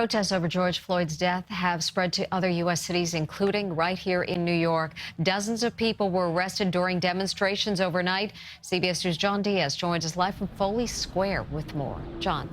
Protests over George Floyd's death have spread to other U.S. cities, including right here in New York. Dozens of people were arrested during demonstrations overnight. CBS News' John Diaz joins us live from Foley Square with more. John.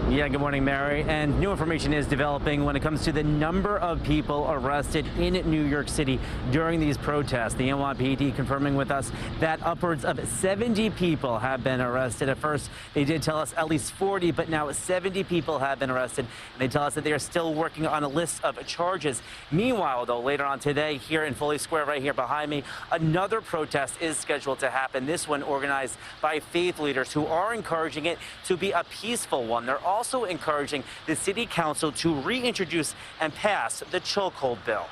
Yeah, good morning, Mary. And new information is developing when it comes to the number of people arrested in New York City during these protests. The NYPD confirming with us that upwards of 70 people have been arrested. At first, they did tell us at least 40, but now 70 people have been arrested. And they tell us that they are still working on a list of charges. Meanwhile, though, later on today, here in Foley Square, right here behind me, another protest is scheduled to happen. This one organized by faith leaders who are encouraging it to be a peaceful one. They're also encouraging the city council to reintroduce and pass the chokehold bill.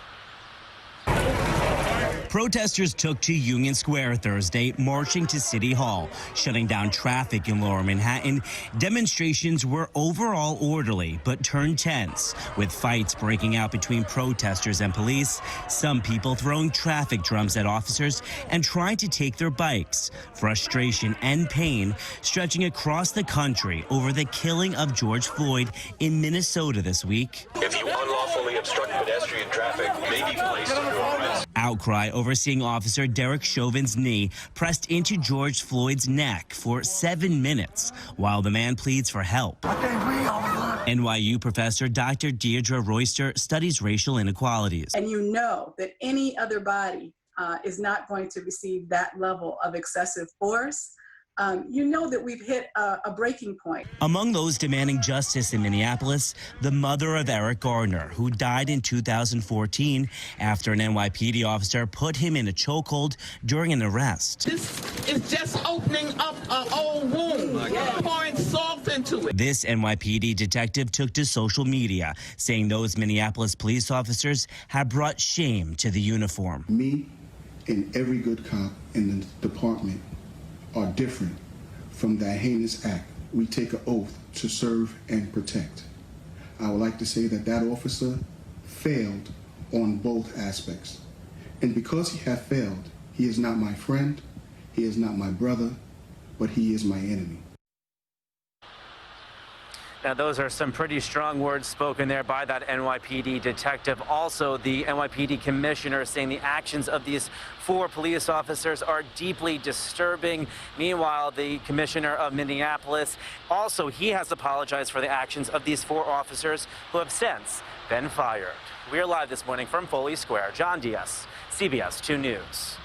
Protesters took to Union Square Thursday, marching to City Hall, shutting down traffic in Lower Manhattan. Demonstrations were overall orderly, but turned tense, with fights breaking out between protesters and police, some people throwing traffic drums at officers and trying to take their bikes. Frustration and pain stretching across the country over the killing of George Floyd in Minnesota this week. If you unlawfully obstruct pedestrian traffic, may be placed under arrest. Outcry over seeing Officer Derek Chauvin's knee pressed into George Floyd's neck for 7 minutes while the man pleads for help. NYU professor Dr. Deirdre Royster studies racial inequalities. And you know that any other body is not going to receive that level of excessive force. You know that we've hit a breaking point. Among those demanding justice in Minneapolis, the mother of Eric Gardner, who died in 2014 after an NYPD officer put him in a chokehold during an arrest. This is just opening up an old wound, pouring salt into it. This NYPD detective took to social media, saying those Minneapolis police officers have brought shame to the uniform. Me and every good cop in the department are different from that heinous act. We take an oath to serve and protect. I would like to say that that officer failed on both aspects. And because he has failed, he is not my friend, he is not my brother, but he is my enemy. Now, those are some pretty strong words spoken there by that NYPD detective. Also, the NYPD commissioner saying the actions of these 4 police officers are deeply disturbing. Meanwhile, the commissioner of Minneapolis, also, he has apologized for the actions of these 4 officers who have since been fired. We're live this morning from Foley Square. John Diaz, CBS 2 News.